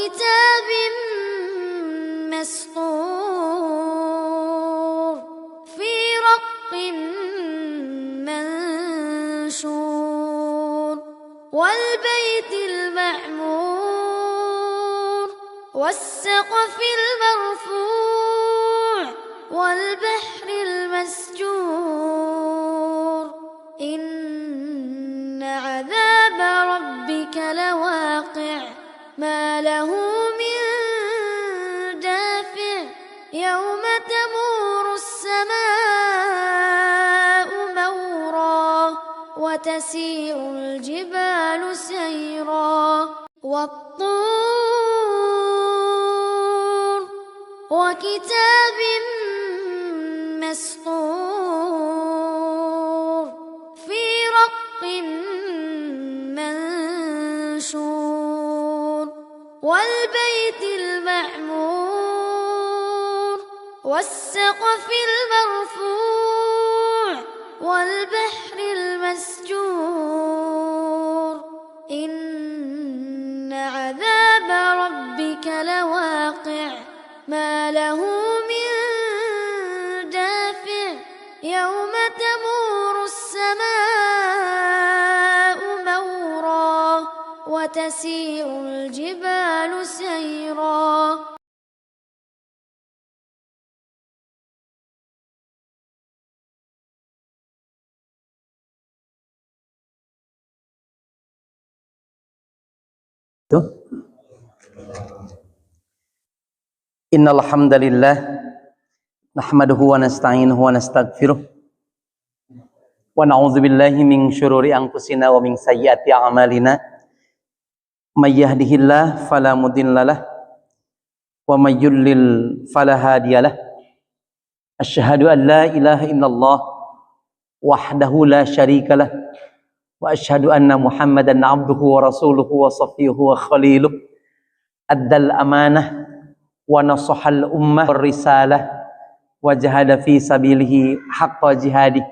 وكتاب مسطور في رق منشور والبيت المعمور والسقف المرفوع والبحر المسجور إن عذاب ربك لواقع ما له من دافع يوم تمور السماء مورا وتسير الجبال سيرا والطور وكتاب مسطور في رق منشور والبيت المعمور والسقف المرفوع والبحر المسجور إن عذاب ربك لواقع ما له من دافع يوم تمور السماء مورا وتسير الجبال سيرا. Innal hamdalillah nahmaduhu wa nasta'inuhu wa nastaghfiruh wa na'udzu billahi min syururi anfusina wa min sayyiati a'malina may yahdihillahu fala mudhillalah wa may yudlil fala hadiyalah asyhadu an la ilaha illallah wahdahu la syarikalah wa asyhadu anna muhammadan abduhu wa rasuluhu wa saffiyuhu wa khaliluh addal amanah wa nasahal ummah risalah wa jahada fi sabilihi haqqa jihadih.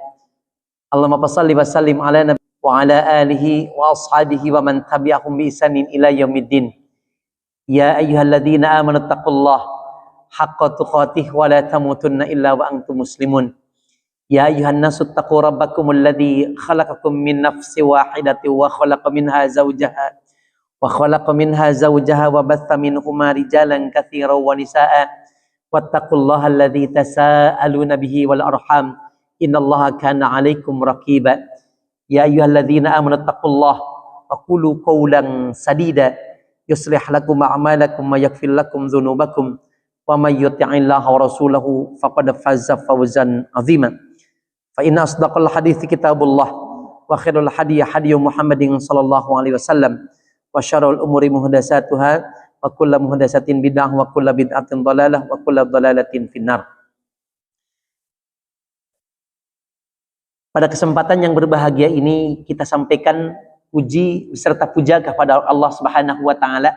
Allahumma shalli wa sallim ala nabi wa ala alihi wa ashabihi wa man tabi'ahum bi ihsanin ila yaumiddin. Ya ayyuhalladzina amanu taqullaha haqqa tuqatih wa la tamutunna illa wa antum muslimun. Ya ayyuhan nasu taqu rabbakumul ladzi khalaqakum min nafsin wahidatin wa khalaqa minha zawjaha wa batha minhuma rijalan katsiran wa nisaa wattaqullaha alladzi tasaaluna bihi wal arham innallaha kana 'alaikum raqiba. Ya ayyuhalladzina amanu taqullaha wa qulu qawlan sadida yuslih lakum a'malakum wa yaghfir lakum dzunubakum wa may yuti'illaha wa rasulahu faqad faza fawzan 'azima. Fa inna asdaqal hadithi kitabullah wa khairul hadi hadiyu Muhammadin sallallahu alaihi wasallam wa syarrul umuri muhdatsatuha wa kullu muhdatsatin bid'ah wa kullu bid'atin dhalalah wa kullu dhalalatin finnar. Pada kesempatan yang berbahagia ini kita sampaikan puji beserta puja kepada Allah Subhanahu wa taala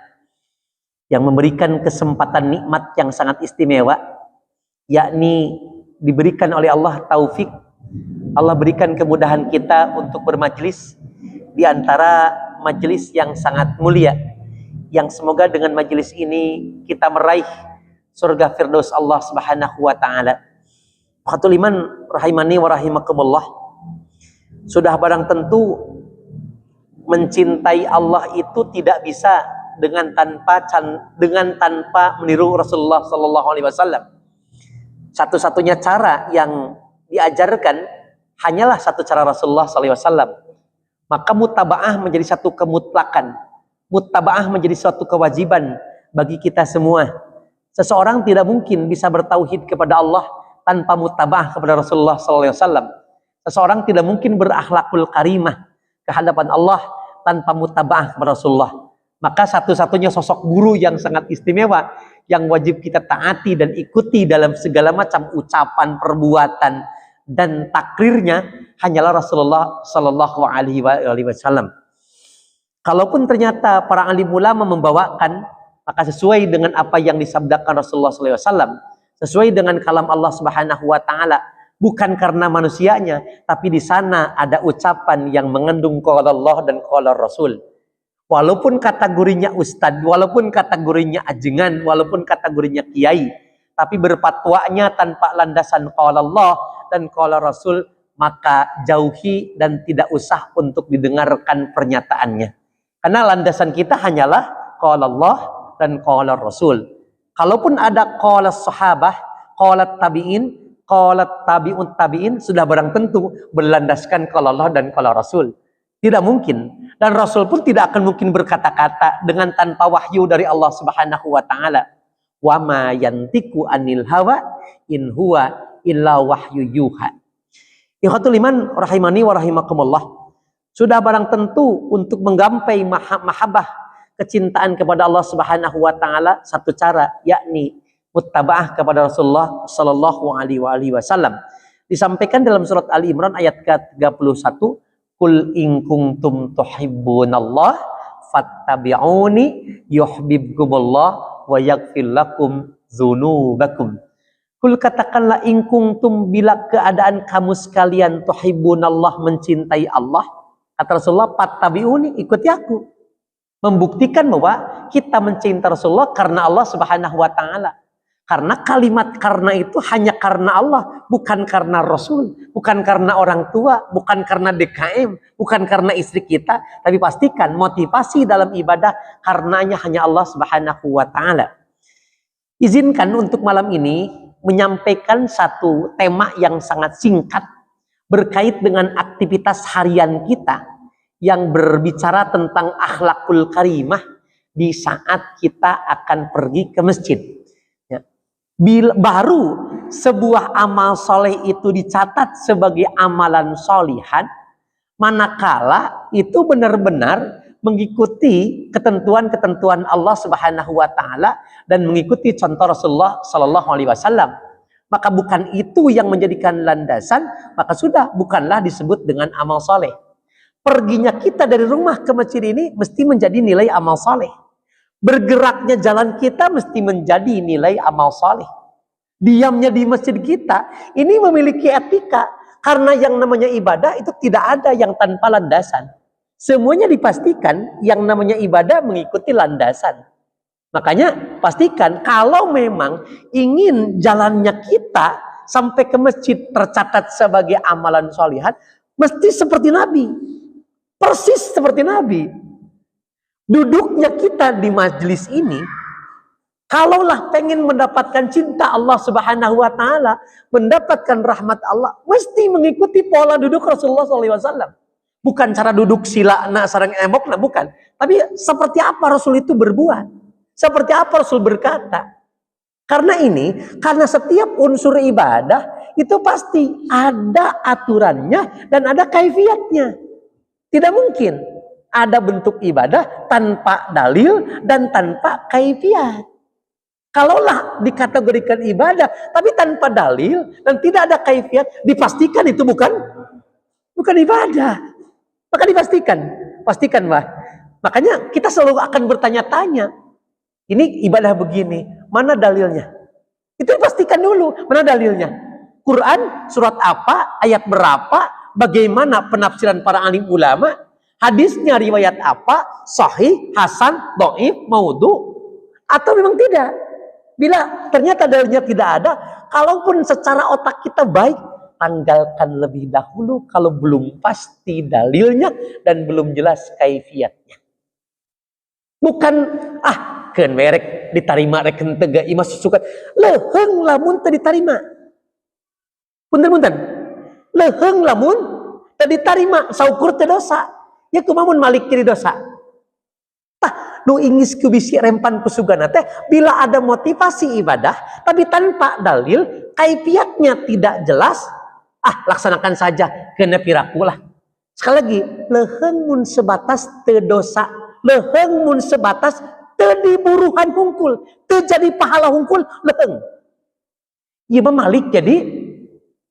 yang memberikan kesempatan nikmat yang sangat istimewa, yakni diberikan oleh Allah taufik. Allah berikan kemudahan kita untuk bermajlis di antara majelis yang sangat mulia, yang semoga dengan majelis ini kita meraih surga firdaus Allah Subhanahu wa taala. Fathul iman rahimani wa rahimakumullah. Sudah barang tentu mencintai Allah itu tidak bisa dengan tanpa meniru Rasulullah sallallahu alaihi wasallam. Satu-satunya cara yang diajarkan hanyalah satu cara Rasulullah sallallahu alaihi wasallam. Maka mutaba'ah menjadi satu kemutlakan. Mutaba'ah menjadi suatu kewajiban bagi kita semua. Seseorang tidak mungkin bisa bertauhid kepada Allah tanpa mutaba'ah kepada Rasulullah SAW. Seseorang tidak mungkin berakhlakul karimah ke hadapan Allah tanpa mutaba'ah kepada Rasulullah. Maka satu-satunya sosok guru yang sangat istimewa yang wajib kita taati dan ikuti dalam segala macam ucapan, perbuatan, dan takrirnya hanyalah Rasulullah Sallallahu Alaihi Wasallam. Kalaupun ternyata para alim ulama membawakan, maka sesuai dengan apa yang disabdakan Rasulullah Sallallahu Alaihi Wasallam, sesuai dengan kalam Allah Subhanahu Wa Taala, bukan karena manusianya, tapi di sana ada ucapan yang mengandung qala Allah dan qala Rasul. Walaupun kategorinya ustadz, walaupun kategorinya ajengan, walaupun kategorinya kiai, tapi berfatwanya tanpa landasan qala Allah dan qala Rasul, maka jauhi dan tidak usah untuk didengarkan pernyataannya. Karena landasan kita hanyalah qala Allah dan qala Rasul. Kalaupun ada qala sahabah, qala tabi'in, qala tabi'ut tabi'in, sudah barang tentu berlandaskan qala Allah dan qala Rasul. Tidak mungkin. Dan Rasul pun tidak akan mungkin berkata-kata dengan tanpa wahyu dari Allah Subhanahu wa taala. Wa ma yantiku anil hawa in huwa illa wahyu yuha. Ikhwatul iman rahimani wa rahimakumullah. Sudah barang tentu untuk menggapai mahabbah kecintaan kepada Allah Subhanahu wa taala satu cara, yakni muttabaah kepada Rasulullah sallallahu alaihi wasallam. Disampaikan dalam surat Ali Imran ayat ke-31, Qul in kuntum tuhibbunallah fattabi'uni yuhibbukumullah wa yaghfir lakum dzunubakum. Qul katakanlah in kuntum, bila keadaan kamu sekalian tuhibbunallah, mencintai Allah, kata Rasulullah, fattabi'uni, ikuti aku. Membuktikan bahwa kita mencintai Rasulullah karena Allah Subhanahu wa taala. Karena kalimat karena itu hanya karena Allah, bukan karena Rasul, bukan karena orang tua, bukan karena DKM, bukan karena istri kita, tapi pastikan motivasi dalam ibadah karenanya hanya Allah Subhanahu wa taala. Izinkan untuk malam ini menyampaikan satu tema yang sangat singkat berkait dengan aktivitas harian kita yang berbicara tentang akhlakul karimah di saat kita akan pergi ke masjid. Baru sebuah amal soleh itu dicatat sebagai amalan solihan manakala itu benar-benar mengikuti ketentuan-ketentuan Allah Subhanahu wa taala dan mengikuti contoh Rasulullah sallallahu alaihi wasallam. Maka bukan itu yang menjadikan landasan, maka sudah bukanlah disebut dengan amal soleh. Perginya kita dari rumah ke masjid ini mesti menjadi nilai amal soleh. Bergeraknya jalan kita mesti menjadi nilai amal soleh. Diamnya di masjid kita ini memiliki etika. Karena yang namanya ibadah itu tidak ada yang tanpa landasan. Semuanya dipastikan yang namanya ibadah mengikuti landasan. Makanya pastikan kalau memang ingin jalannya kita sampai ke masjid tercatat sebagai amalan solihat, mesti seperti Nabi. Persis seperti Nabi. Duduknya kita di majelis ini, kalaulah pengen mendapatkan cinta Allah Subhanahu wa taala, mendapatkan rahmat Allah, mesti mengikuti pola duduk Rasulullah SAW. Bukan cara duduk sila nak sarang emok, nah bukan. Tapi seperti apa Rasul itu berbuat, seperti apa Rasul berkata. Karena setiap unsur ibadah itu pasti ada aturannya dan ada kaifiatnya. Tidak mungkin ada bentuk ibadah tanpa dalil dan tanpa kaifiat. Kalaulah dikategorikan ibadah tapi tanpa dalil dan tidak ada kaifiat, dipastikan itu bukan ibadah. Maka pastikan Wah. Makanya kita selalu akan bertanya-tanya, ini ibadah begini, mana dalilnya? Itu dipastikan dulu, mana dalilnya? Quran surat apa, ayat berapa, bagaimana penafsiran para alim ulama, hadisnya riwayat apa, sahih, hasan, dhaif, maudhu, atau memang tidak. Bila ternyata dalilnya tidak ada, kalaupun secara otak kita baik, tanggalkan lebih dahulu kalau belum pasti dalilnya dan belum jelas kaifiatnya. Bukan keun merek diterima rek teu imah susukan. Leuheung lamun teu diterima. Punten. Leuheung lamun teu diterima saukur teu dosa. Ya kumaha mun malik jadi dosa? Tah nu ingis ku bisi rempan ku sugana teh bila ada motivasi ibadah tapi tanpa dalil, kaifiatnya tidak jelas, laksanakan saja kena piraku lah. Sekali lagi, leuheung mun sebatas teu dosa, leuheung mun sebatas teu diburuhan hungkul, teu jadi pahala hungkul, leuheung. Ieu mah malik jadi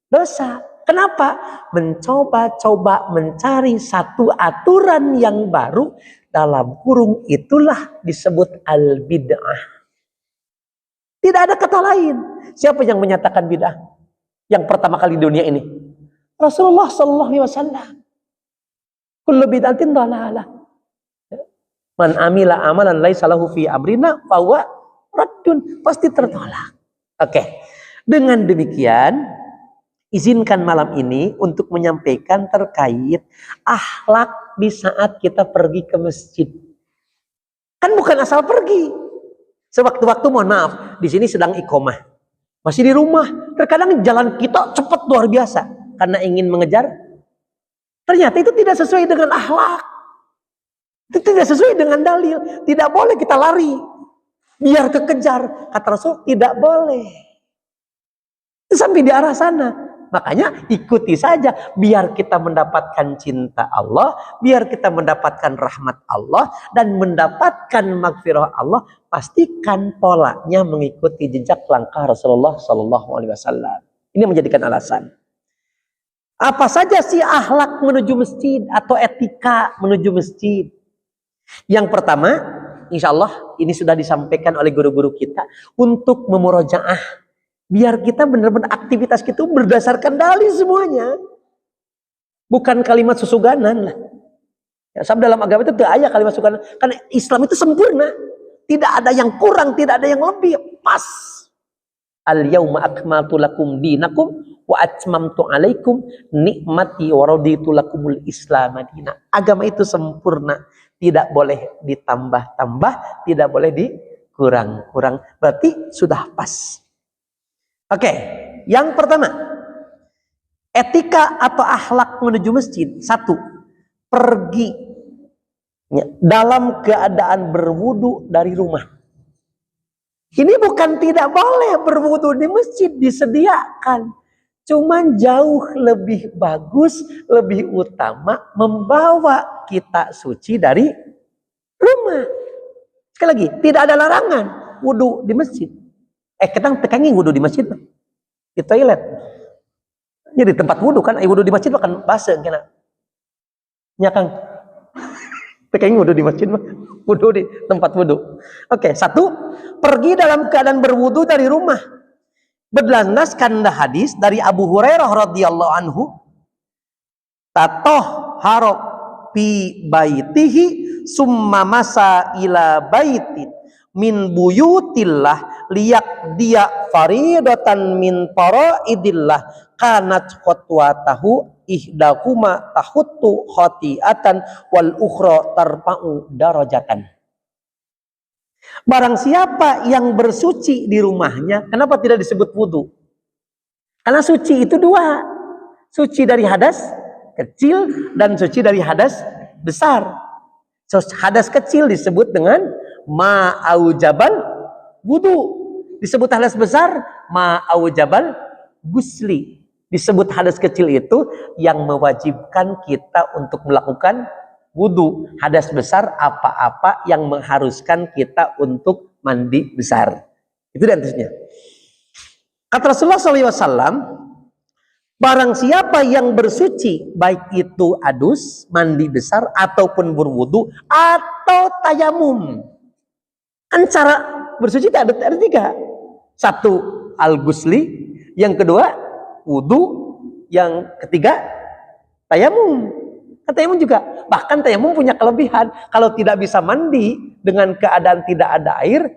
dosa. Kenapa? Mencoba-coba mencari satu aturan yang baru, dalam kurung itulah disebut al-bid'ah. Tidak ada kata lain. Siapa yang menyatakan bid'ah? Yang pertama kali di dunia ini? Rasulullah sallallahu alaihi wasallam. Kullu bid'atin dhalalah. Man amila amalan laisa lahu fi amrina fahuwa raddun, pasti tertolak. Oke. Dengan demikian, izinkan malam ini untuk menyampaikan terkait akhlak di saat kita pergi ke masjid. Kan bukan asal pergi. Sewaktu-waktu mohon maaf, di sini sedang iqomah. Masih di rumah. Terkadang jalan kita cepat luar biasa karena ingin mengejar. Ternyata itu tidak sesuai dengan akhlak. Itu tidak sesuai dengan dalil. Tidak boleh kita lari biar kekejar. Kata Rasul, tidak boleh. Sampai di arah sana. Makanya ikuti saja. Biar kita mendapatkan cinta Allah. Biar kita mendapatkan rahmat Allah. Dan mendapatkan magfirah Allah. Pastikan polanya mengikuti jejak langkah Rasulullah SAW. Ini menjadikan alasan. Apa saja sih akhlak menuju masjid atau etika menuju masjid? Yang pertama, insya Allah ini sudah disampaikan oleh guru-guru kita untuk memurojaah. Biar kita benar-benar aktivitas kita berdasarkan dalil semuanya. Bukan kalimat susuganan lah. Ya, sebab dalam agama itu tidak ada kalimat susuganan. Karena Islam itu sempurna. Tidak ada yang kurang, tidak ada yang lebih. Pas. Al-yawma akmaltu lakum dinakum wa atmamtu alaikum nikmati wa raditu lakumul Islam madina. Agama itu sempurna. Tidak boleh ditambah-tambah, tidak boleh dikurang-kurang. Berarti sudah pas. Oke, yang pertama, etika atau akhlak menuju masjid. Satu, pergi dalam keadaan berwudu dari rumah. Ini bukan tidak boleh berwudu di masjid, disediakan. Cuman jauh lebih bagus, lebih utama membawa kita suci dari rumah. Sekali lagi, tidak ada larangan wudu di masjid. Kita tekangi wudu di masjid, di toilet. Jadi tempat wudu kan, wudu di masjid bahkan basah kena. Ya Kang. Tekangi wudu di masjid, wudu di tempat wudu. Oke, satu, pergi dalam keadaan berwudu dari rumah. Berlandaskan hadis dari Abu Hurairah radhiyallahu anhu, tatahhara fi baitihi summa masa ila baitin min buyutillah liyak dia faridatan min faraidillah kanat khutwatahu ihdakuma tahuttu khati'atan wal ukhra tarfa'u darajatan. Barang siapa yang bersuci di rumahnya, kenapa tidak disebut wudu? Karena suci itu dua. Suci dari hadas kecil dan suci dari hadas besar. So, hadas kecil disebut dengan ma'aujabal wudu. Disebut hadas besar ma'aujabal gusli. Disebut hadas kecil itu yang mewajibkan kita untuk melakukan wudu. Hadas besar apa-apa yang mengharuskan kita untuk mandi besar. Itu dantisnya. Kata Rasulullah SAW, barang siapa yang bersuci, baik itu adus, mandi besar, ataupun berwudu, atau tayamum. Kan cara bersuci ada tiga. Satu, al-gusli. Yang kedua, wudu. Yang ketiga, tayamum. Tayamum juga. Bahkan tayamum punya kelebihan. Kalau tidak bisa mandi dengan keadaan tidak ada air,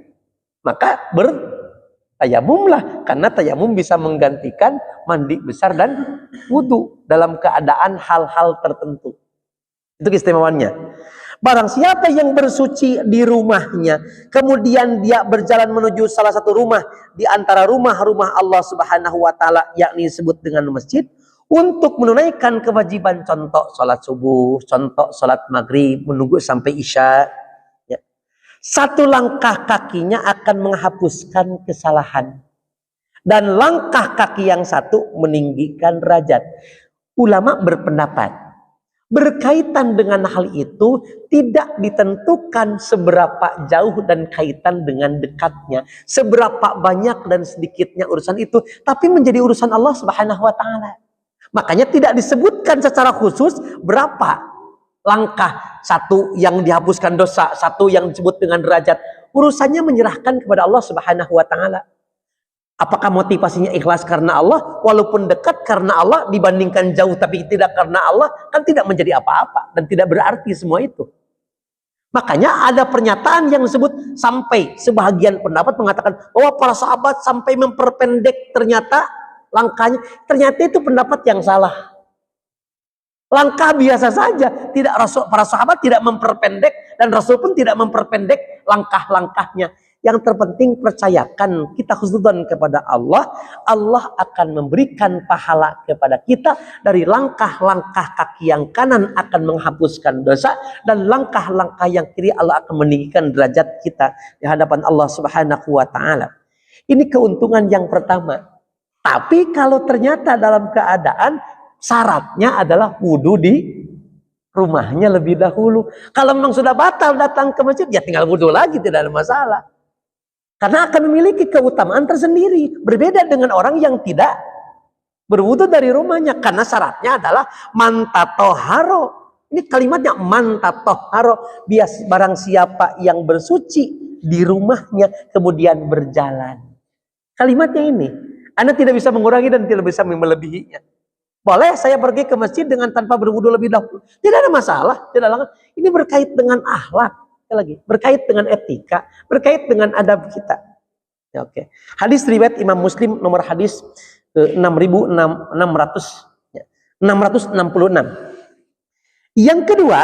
maka bertayamumlah. Karena tayamum bisa menggantikan mandi besar dan wudu dalam keadaan hal-hal tertentu. Itu keistimewaannya. Barang siapa yang bersuci di rumahnya, kemudian dia berjalan menuju salah satu rumah di antara rumah-rumah Allah Subhanahu wa taala, yakni disebut dengan masjid, untuk menunaikan kewajiban, contoh sholat subuh, contoh sholat maghrib, menunggu sampai isya. Ya. Satu langkah kakinya akan menghapuskan kesalahan. Dan langkah kaki yang satu meninggikan derajat. Ulama berpendapat, berkaitan dengan hal itu tidak ditentukan seberapa jauh dan kaitan dengan dekatnya. Seberapa banyak dan sedikitnya urusan itu. Tapi menjadi urusan Allah Subhanahu wa ta'ala. Makanya tidak disebutkan secara khusus berapa langkah, satu yang dihapuskan dosa, satu yang disebut dengan derajat. Urusannya menyerahkan kepada Allah Subhanahu wa ta'ala. Apakah motivasinya ikhlas karena Allah, walaupun dekat karena Allah, dibandingkan jauh tapi tidak karena Allah, kan tidak menjadi apa-apa dan tidak berarti semua itu. Makanya ada pernyataan yang disebut sampai, sebahagian pendapat mengatakan bahwa para sahabat sampai memperpendek ternyata langkahnya. Ternyata itu pendapat yang salah. Langkah biasa saja, tidak para sahabat tidak memperpendek dan Rasul pun tidak memperpendek langkah-langkahnya. Yang terpenting percayakan kita husnudzon kepada Allah, Allah akan memberikan pahala kepada kita. Dari langkah-langkah kaki yang kanan akan menghapuskan dosa, dan langkah-langkah yang kiri Allah akan meninggikan derajat kita di hadapan Allah Subhanahu wa taala. Ini keuntungan yang pertama. Tapi kalau ternyata dalam keadaan syaratnya adalah wudhu di rumahnya lebih dahulu. Kalau memang sudah batal datang ke masjid, ya tinggal wudhu lagi, tidak ada masalah. Karena akan memiliki keutamaan tersendiri. Berbeda dengan orang yang tidak berwudu dari rumahnya. Karena syaratnya adalah mantatoharo. Ini kalimatnya mantatoharo. Barang siapa yang bersuci di rumahnya kemudian berjalan. Kalimatnya ini. Anda tidak bisa mengurangi dan tidak bisa melebihinya. Boleh saya pergi ke masjid dengan tanpa berwudu lebih dahulu. Tidak ada masalah. Ini berkait dengan akhlak. Lagi berkait dengan etika, berkait dengan adab kita. Ya, oke. Hadis riwayat Imam Muslim nomor hadis 666. Yang kedua,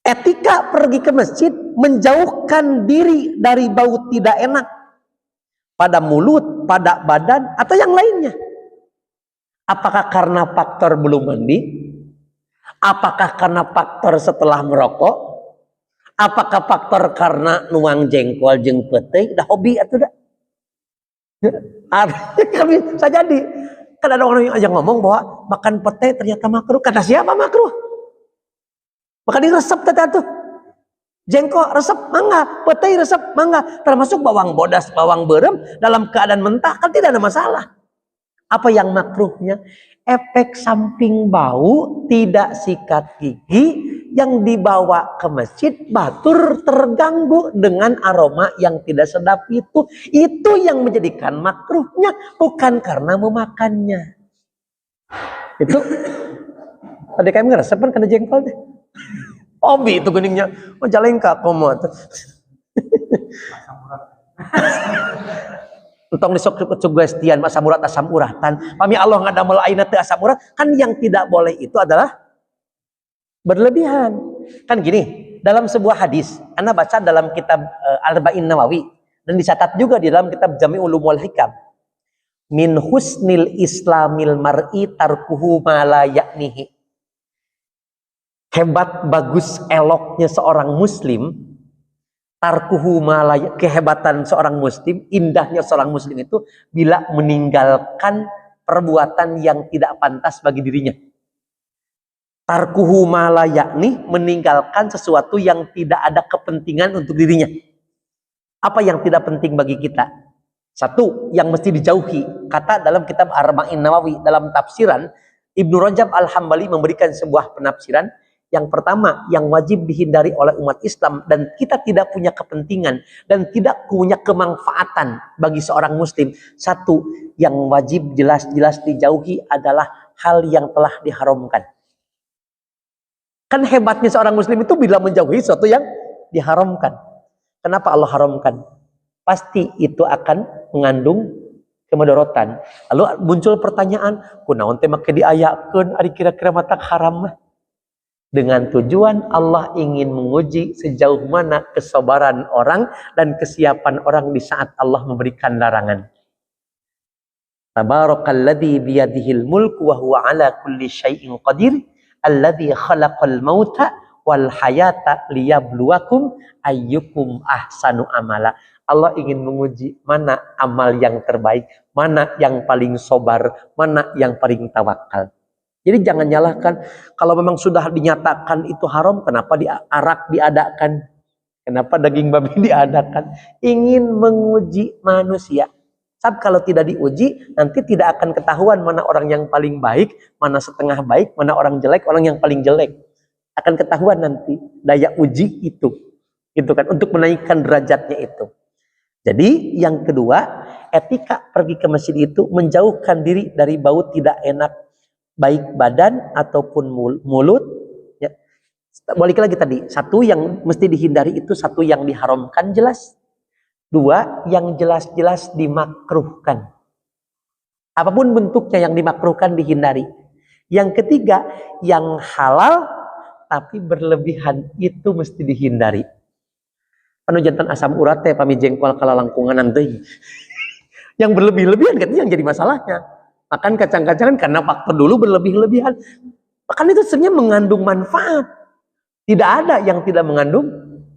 etika pergi ke masjid menjauhkan diri dari bau tidak enak pada mulut, pada badan atau yang lainnya. Apakah karena faktor belum mandi? Apakah karena faktor setelah merokok? Apakah faktor karena nuang jengkol jeng pete? Dah hobi atau dah? Bisa jadi. Kan ada orang yang aja ngomong bahwa makan pete ternyata makruh. Kata siapa makruh? Maka diresep tadi tuh. Jengkol resep mangga, pete resep mangga. Termasuk bawang bodas, bawang berem dalam keadaan mentah kan tidak ada masalah. Apa yang makruhnya? Efek samping bau, tidak sikat gigi yang dibawa ke masjid, batur terganggu dengan aroma yang tidak sedap itu. Itu yang menjadikan makruhnya, bukan karena memakannya. Itu tadi kami ngerasapan kena jengkol deh. Obi itu geningnya, oh jalengka komo. Entong disok sugestian asam urat asam uratan. Pami Allah ngadamel aina teu asam urat, kan yang tidak boleh itu adalah berlebihan. Kan gini, dalam sebuah hadis, Anda baca dalam kitab Arba'in Nawawi dan dicatat juga di dalam kitab Jami' Ulumul Hikam. Min husnil islamil mar'i tarkuhu ma la ya'nihi. Hebat, bagus, eloknya seorang muslim, tarkuhu malaya, kehebatan seorang muslim, indahnya seorang muslim itu bila meninggalkan perbuatan yang tidak pantas bagi dirinya. Tarkuhu malaya nih, meninggalkan sesuatu yang tidak ada kepentingan untuk dirinya. Apa yang tidak penting bagi kita? Satu, yang mesti dijauhi. Kata dalam kitab Arba'in Nawawi, dalam tafsiran, Ibnu Rajab Al-Hambali memberikan sebuah penafsiran. Yang pertama, yang wajib dihindari oleh umat Islam dan kita tidak punya kepentingan dan tidak punya kemanfaatan bagi seorang muslim. Satu, yang wajib jelas-jelas dijauhi adalah hal yang telah diharamkan. Kan hebatnya seorang muslim itu bila menjauhi sesuatu yang diharamkan. Kenapa Allah haramkan? Pasti itu akan mengandung kemudaratan. Lalu muncul pertanyaan, kunaon teh make diayakeun ari kira-kira matak haram mah? Dengan tujuan Allah ingin menguji sejauh mana kesabaran orang dan kesiapan orang di saat Allah memberikan larangan. Tabarakalladzi biyadihil mulku wa huwa ala kulli syai'in qadir, alladzi khalaqal mauta wal hayata liyabluwakum ayyukum ahsanu amala. Allah ingin menguji mana amal yang terbaik, mana yang paling sabar, mana yang paling tawakal. Jadi jangan nyalahkan, kalau memang sudah dinyatakan itu haram, kenapa arak diadakan? Kenapa daging babi diadakan? Ingin menguji manusia. Sebab kalau tidak diuji, nanti tidak akan ketahuan mana orang yang paling baik, mana setengah baik, mana orang jelek, orang yang paling jelek. Akan ketahuan nanti daya uji itu. Gitu kan, untuk menaikkan derajatnya itu. Jadi yang kedua, etika pergi ke masjid itu menjauhkan diri dari bau tidak enak, baik badan ataupun mulut, ya. Balik lagi tadi, satu yang mesti dihindari itu satu yang diharamkan jelas, dua yang jelas-jelas dimakruhkan. Apapun bentuknya yang dimakruhkan dihindari. Yang ketiga, yang halal tapi berlebihan itu mesti dihindari. Anu jantan asam urat teh pami jengkol kala langkunganan teh. Yang berlebih-lebihan kan yang jadi masalahnya. Makan kacang-kacangan karena faktor dulu berlebih-lebihan. Makan itu sebenarnya mengandung manfaat. Tidak ada yang tidak mengandung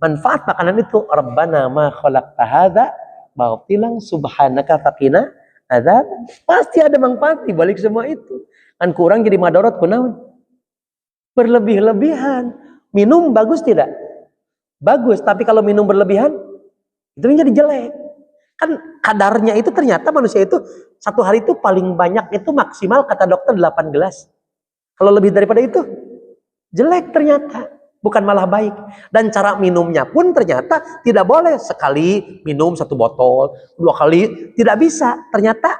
manfaat makanan itu. Rabbana ma khalaqta hadza batilan subhanaka faqina adzab. Pasti ada manfaat di balik semua itu. Kan kurang jadi madarat kunaon? Berlebih-lebihan. Minum bagus tidak? Bagus, tapi kalau minum berlebihan itu menjadi jelek. Kan kadarnya itu ternyata manusia itu satu hari itu paling banyak itu maksimal kata dokter 8 gelas. Kalau lebih daripada itu jelek ternyata, bukan malah baik. Dan cara minumnya pun ternyata tidak boleh sekali minum 1 botol, 2 kali, tidak bisa. Ternyata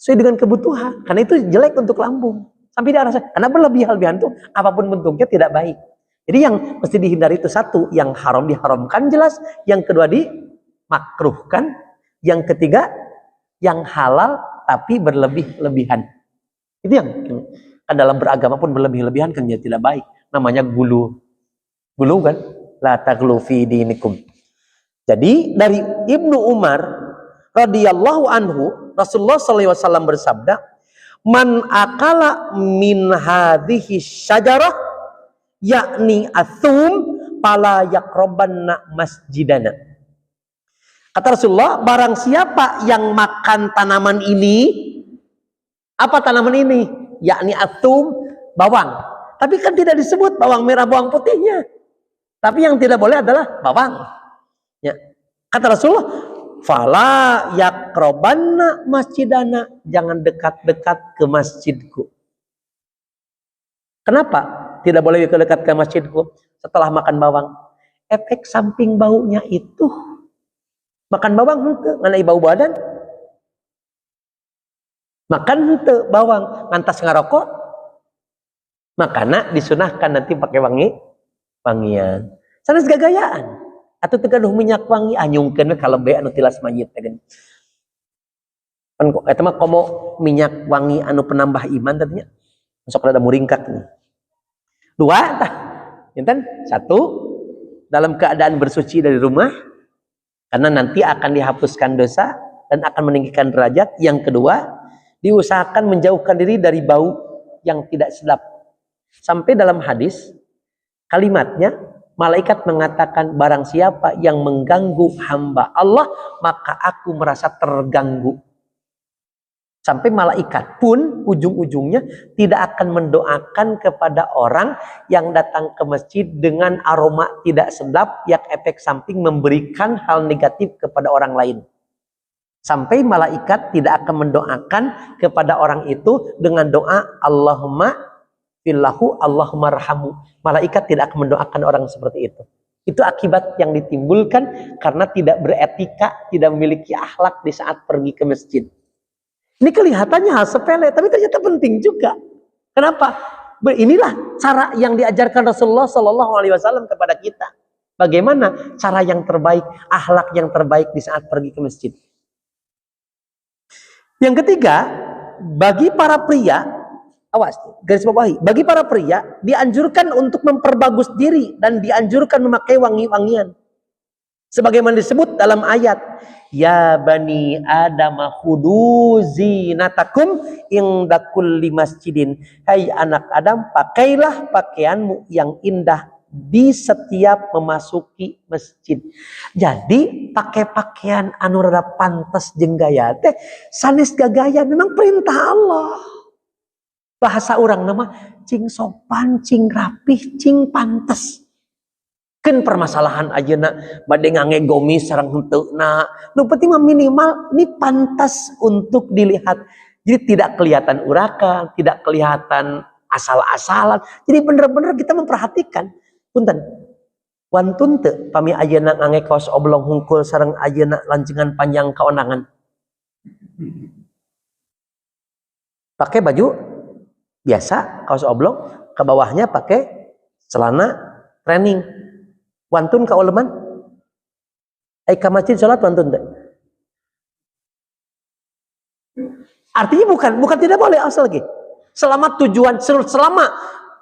sesuai dengan kebutuhan, karena itu jelek untuk lambung. Sampai dia rasa, karena berlebih-lebihan itu apapun bentuknya tidak baik. Jadi yang mesti dihindari itu satu, yang haram diharamkan jelas, yang kedua dimakruhkan, yang ketiga yang halal tapi berlebih-lebihan. Itu yang kan dalam beragama pun berlebih-lebihan kan ya tidak baik. Namanya gulu. Gulu kan? La taghlu fi dinikum. Jadi dari Ibnu Umar radhiyallahu anhu, Rasulullah SAW bersabda, "Man akala min hadhihi syajarah yakni athum pala yakrobanna masjidana." Kata Rasulullah, barang siapa yang makan tanaman ini, apa tanaman ini? Yakni athum, bawang. Tapi kan tidak disebut bawang merah, bawang putihnya. Tapi yang tidak boleh adalah bawang. Ya. Kata Rasulullah, fala yakrobanna masjidana, jangan dekat-dekat ke masjidku. Kenapa tidak boleh dekat ke masjidku setelah makan bawang? Efek samping baunya itu, makan bawang henteu nganai bau badan, makan henteu bawang ngantas ngarokok, makana disunahkan nanti pakai wangian. Sanes gagayaan atau tegaduh minyak wangi anyungkeun kalebe anu tilas mayit teh. Kan eta mah komo minyak wangi anu penambah iman tadinya. Sok rada muringkak nih. 2 tah. Enten 1 dalam keadaan bersuci dari rumah karena nanti akan dihapuskan dosa dan akan meninggikan derajat. Yang kedua, diusahakan menjauhkan diri dari bau yang tidak sedap. Sampai dalam hadis kalimatnya malaikat mengatakan, barang siapa yang mengganggu hamba Allah maka aku merasa terganggu. Sampai malaikat pun ujung-ujungnya tidak akan mendoakan kepada orang yang datang ke masjid dengan aroma tidak sedap yang efek samping memberikan hal negatif kepada orang lain. Sampai malaikat tidak akan mendoakan kepada orang itu dengan doa Allahumma fillahu Allahumma rahamu. Malaikat tidak akan mendoakan orang seperti itu. Itu akibat yang ditimbulkan karena tidak beretika, tidak memiliki akhlak di saat pergi ke masjid. Ini kelihatannya hal sepele, tapi ternyata penting juga. Kenapa? Inilah cara yang diajarkan Rasulullah SAW kepada kita. Bagaimana cara yang terbaik, akhlak yang terbaik di saat pergi ke masjid. Yang ketiga, bagi para pria, awas, garis bawahi, bagi para pria dianjurkan untuk memperbagus diri dan dianjurkan memakai wangi-wangian. Sebagaimana disebut dalam ayat, ya bani Adam khudu zinatakum inda kulli masjidin. Hai anak Adam, pakailah pakaianmu yang indah di setiap memasuki masjid. Jadi pakai pakaian anu rada pantes jeung gaya teh sanes gagaya memang perintah Allah. Bahasa orang nama cing sopan, cing rapih, cing pantes. Kan permasalahan ajeuna bade ngangegomis sareng heuteuna. Nu penting mah minimal ini pantas untuk dilihat. Jadi tidak kelihatan urakan, tidak kelihatan asal-asalan. Jadi benar-benar kita memperhatikan. Punten. Wantun teu pami ayeuna ngange kaos oblong hungkul sareng ayeuna lancengan panjang kaonangan. Pakai baju biasa, kaos oblong, ke bawahnya pakai celana training. Wantun ka uleman? Ai ka masjid salat wantun teh. Artinya bukan tidak boleh asal lagi. Selama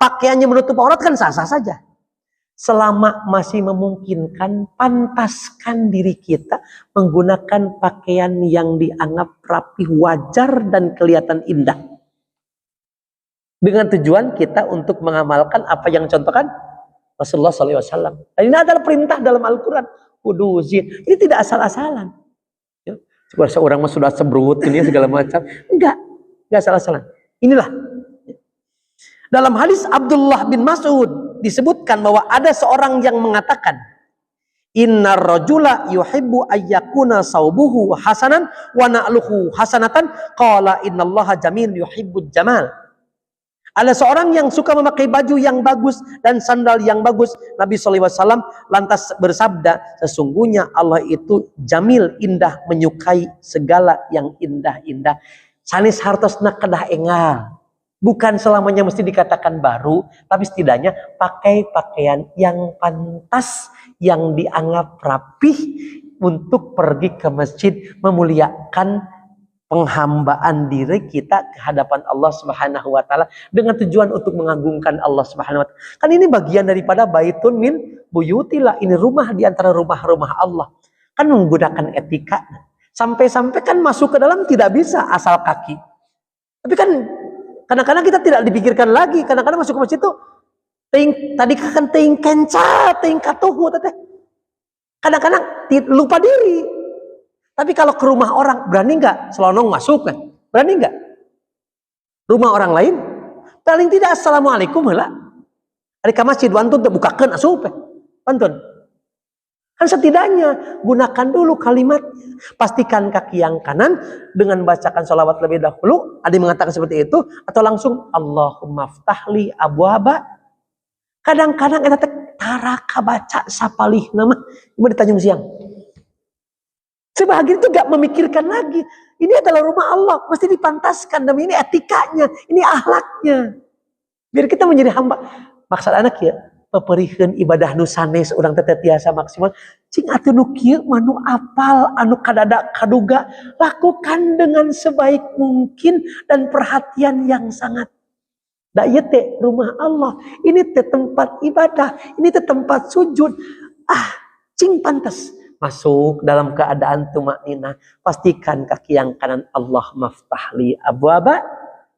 pakaiannya menutup aurat kan sah-sah saja. Selama masih memungkinkan, pantaskan diri kita menggunakan pakaian yang dianggap rapi, wajar dan kelihatan indah. Dengan tujuan kita untuk mengamalkan apa yang contohkan Rasulullah SAW. Dan ini adalah perintah dalam Al-Quran. Huduzin. Ini tidak asal-asalan. Ya. Seorang mah sudah sebrut ini segala macam. Enggak asal-asalan. Inilah. Dalam hadis Abdullah bin Mas'ud disebutkan bahwa ada seorang yang mengatakan, innar rajula yuhibbu ayyakuna saubuhu hasanan wa na'luhu hasanatan qala innallaha jamil yuhibbul jamal. Ada seorang yang suka memakai baju yang bagus dan sandal yang bagus. Nabi SAW lantas bersabda, sesungguhnya Allah itu jamil, indah, menyukai segala yang indah-indah. Sanis hartosna kedah engal. Bukan selamanya mesti dikatakan baru, tapi setidaknya pakai pakaian yang pantas, yang dianggap rapih untuk pergi ke masjid memuliakan penghambaan diri kita ke hadapan Allah Subhanahu wa taala dengan tujuan untuk mengagungkan Allah Subhanahu wa taala. Kan ini bagian daripada baitun min buyutillah, ini rumah di antara rumah-rumah Allah. Kan menggunakan etika. Sampai-sampai kan masuk ke dalam tidak bisa asal kaki. Tapi kan kadang-kadang kita tidak dipikirkan lagi. Kadang-kadang masuk ke masjid itu tadi kan ting kenca, ting katuhu teh. Kadang-kadang lupa diri. Tapi kalau ke rumah orang, berani nggak selonong masuk kan? Berani nggak? Rumah orang lain, paling tidak assalamualaikum lah. Hari ke masjid, wantun terbukakan asup, wantun. Kan setidaknya gunakan dulu kalimatnya. Pastikan kaki yang kanan dengan bacakan sholawat lebih dahulu. Ada yang mengatakan seperti itu, atau langsung Allahumma ftahli abwaba. Kadang-kadang kita taraka baca sapalih nama, ibu di Tanjung Siang. Sebagian itu gak memikirkan lagi. Ini adalah rumah Allah. Mesti dipantaskan. Dan ini etikanya. Ini akhlaknya. Biar kita menjadi hamba. Maksud anak ya. Peperihan ibadah nusanes. Orang teteh tiasa maksimal. Cing atu nu kieu manu apal. Anu kadada kaduga. Lakukan dengan sebaik mungkin. Dan perhatian yang sangat. Da ieu teh rumah Allah. Ini teh tempat ibadah. Ini teh tempat sujud. Cing pantas. Masuk dalam keadaan tumakninah, pastikan kaki yang kanan Allah maftahli abwaba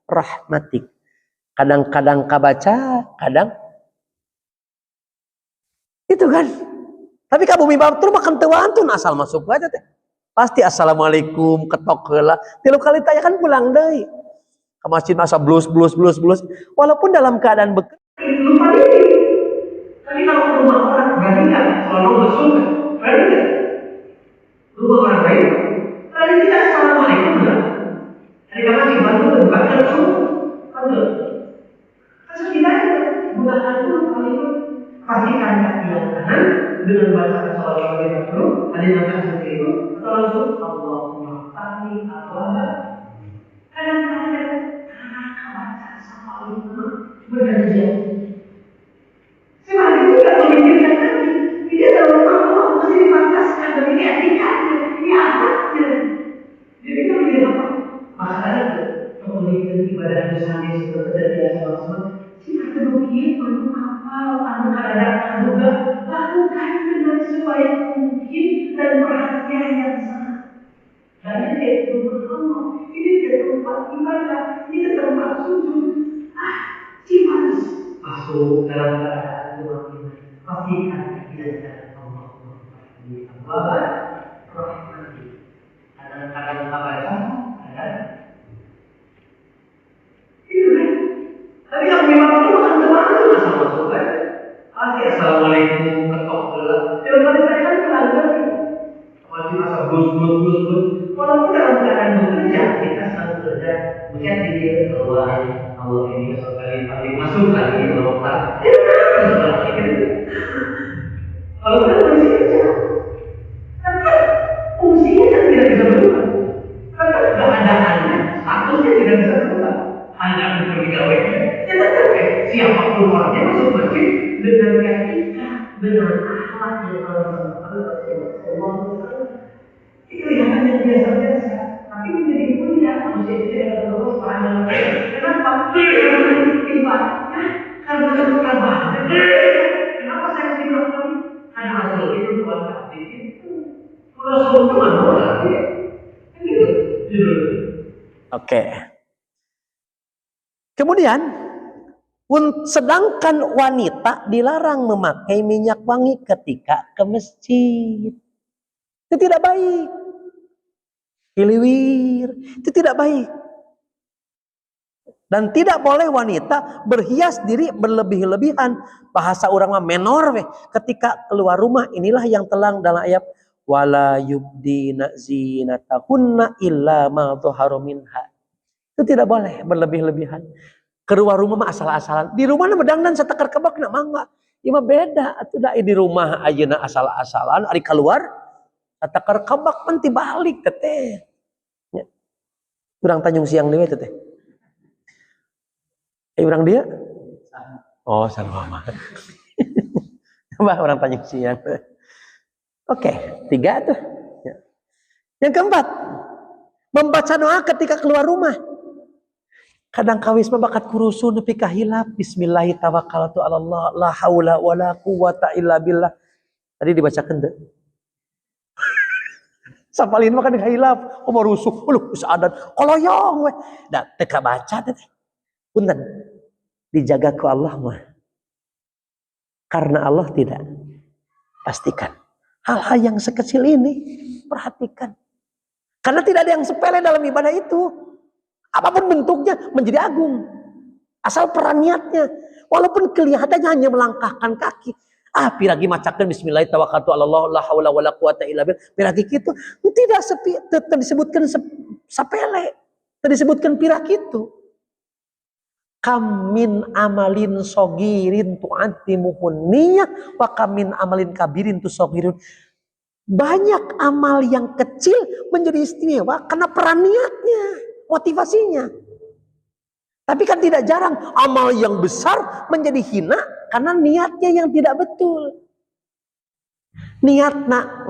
rahmatik. Kadang-kadang kabaca, kadang itu kan. Tapi ka bumi batur makan tewantun asal masuk aja teh. Pasti assalamualaikum ketok heula. 3 kali tanya kan pulang deui. Ke masjid masa blus. Walaupun dalam keadaan bekerja lupa diri. Tapi kalau ke rumah orang berani enggak kalau masuk? Berani enggak? Rumah orang lain, tadi tidak assalamualaikum enggak? Hari kapan sih bantu terbuka langsung? Betul. Setidaknya gunakan dulu kalimat pastikan kaki yang kanan dengan bacakan sholawat lebih dahulu. Ada yang mengatakan seperti itu atau langsung Allahumma ftahli abwaba. Kadang-kadang baca sama lima bergantian. Sebenarnya tidak memikirkan lagi. Ini adalah rumah Allah, mesti dipantaskan dan ini etikanya, ini akhlaknya. Jadi kita menjadi apa? Masalah itu, memiliki ibadah dosa yang sudah terbiasa maksimal. Jika terukir, perlu hafal, anu kadang juga lakukan dengan sebaik mungkin dan perhatian yang sangat. Dan ini rumah Allah, ini tempat ibadah, ini tempat sujud. Cipanas masuk dalam keadaan tumakninah. Pastikan kaki Allah di abwaba rahmati. Kadang-kadang kabaca, kadang itu kan. Tapi yang memang itu makan teman-teman asal masuk kan. Pasti assalamualaikum ketok heula. Jangan kali tanya kan pulang lagi. Masih masa blus. Walaupun dalam keadaan bekerja, kita sedang bekerja, melihat diri keluar. Allah ini sekali masuk lagi melompat. Kalau kita masih kerja, karena fungsinya kan tidak bisa berubah. Karena keadaannya, statusnya tidak bisa berubah. Hanya pergi gawe. Ya tetap siapapun orangnya masuk masjid dengan etika. Kenapa saya tidak tadi? Karena Rasul itu buat hati itu. Rasul itu mana hati? Oke. Kemudian, sedangkan wanita dilarang memakai minyak wangi ketika ke masjid. Itu tidak baik. Iliwir, itu tidak baik. Dan tidak boleh wanita berhias diri berlebih-lebihan. Bahasa orang mah menor weh. Ketika keluar rumah, inilah yang telang dalam ayat wala yubdina zinatahunna illa ma dhahara minha. Itu tidak boleh berlebih-lebihan. Keluar rumah mah asal-asalan. Di rumah mah bedangdan satakar kebak na mangga. Ieu mah beda atuh da di rumah ayeuna asal-asalan ari keluar satakar kebak pan ti balik teh. Ya. Urang Tanjung Siang dewe teh. Urang dia? Oh, sama. Mbah orang Tanjung Siang. Oke, 3 tuh. Ya. Yang keempat, membaca doa ketika keluar rumah. Kadang kawis mah bakat kurusun nepi ka hilap. Bismillahi tawakkaltu 'alallah la haula wala quwata illa billah. Tadi dibacakeun teu? Sapalin mah kan hilap, oh rusuh, bisa adan koloyong we. Da teu kabaca teh. Punten. Dijaga ku Allah mah. Karena Allah tidak. Pastikan. Hal-hal yang sekecil ini perhatikan. Karena tidak ada yang sepele dalam ibadah itu. Apapun bentuknya menjadi agung. Asal peran niatnya. Walaupun kelihatannya hanya melangkahkan kaki. Piragi macakeun bismillah tawakkaltu 'alallah la haula wala quwata illa billah. Piragi kitu tidak disebutkan sapele. Tidak disebutkan piragi itu. Kam min amalin sogirin tu'atimuhun niyah wa kam min amalin kabirin tusogirun. Banyak amal yang kecil menjadi istimewa karena peran niatnya, motivasinya. Tapi kan tidak jarang amal yang besar menjadi hina karena niatnya yang tidak betul. Niatna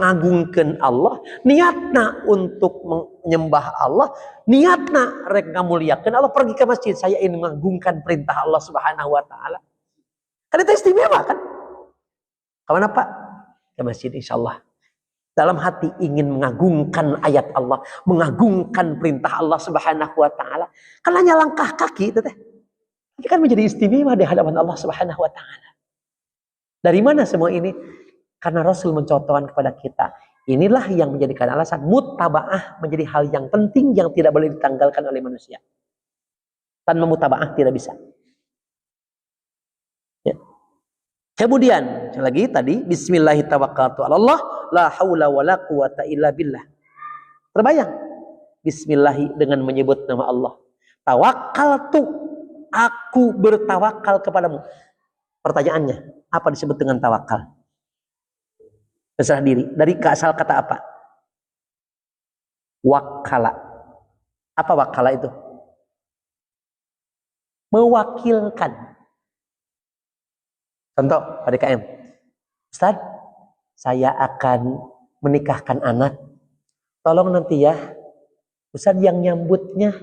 ngagungkeun Allah, niatna untuk menyembah Allah, niatna rek ngamuliakeun Allah, pergi ke masjid saya ingin mengagungkan perintah Allah Subhanahu wa taala. Kan itu istimewa kan? Kemana Pak? Ke masjid insyaallah. Dalam hati ingin mengagungkan ayat Allah, mengagungkan perintah Allah Subhanahu wa taala. Kan hanya langkah kaki itu teh. Ini kan menjadi istimewa di hadapan Allah Subhanahu wa taala. Dari mana semua ini? Karena Rasul mencontohkan kepada kita. Inilah yang menjadikan alasan mutaba'ah menjadi hal yang penting yang tidak boleh ditanggalkan oleh manusia. Tanpa mutaba'ah tidak bisa. Ya. Kemudian lagi tadi Bismillahirrahmanirrahim la haula wala quwata illa billah. Terbayang? Bismillahi dengan menyebut nama Allah. Tawakkaltu, aku bertawakal kepadamu. Pertanyaannya, apa disebut dengan tawakal? Berserah diri. Dari asal kata apa? Wakala. Apa wakala itu? Mewakilkan. Contoh, Pak DKM. Ustaz, saya akan menikahkan anak. Tolong nanti ya, Ustaz yang nyambutnya.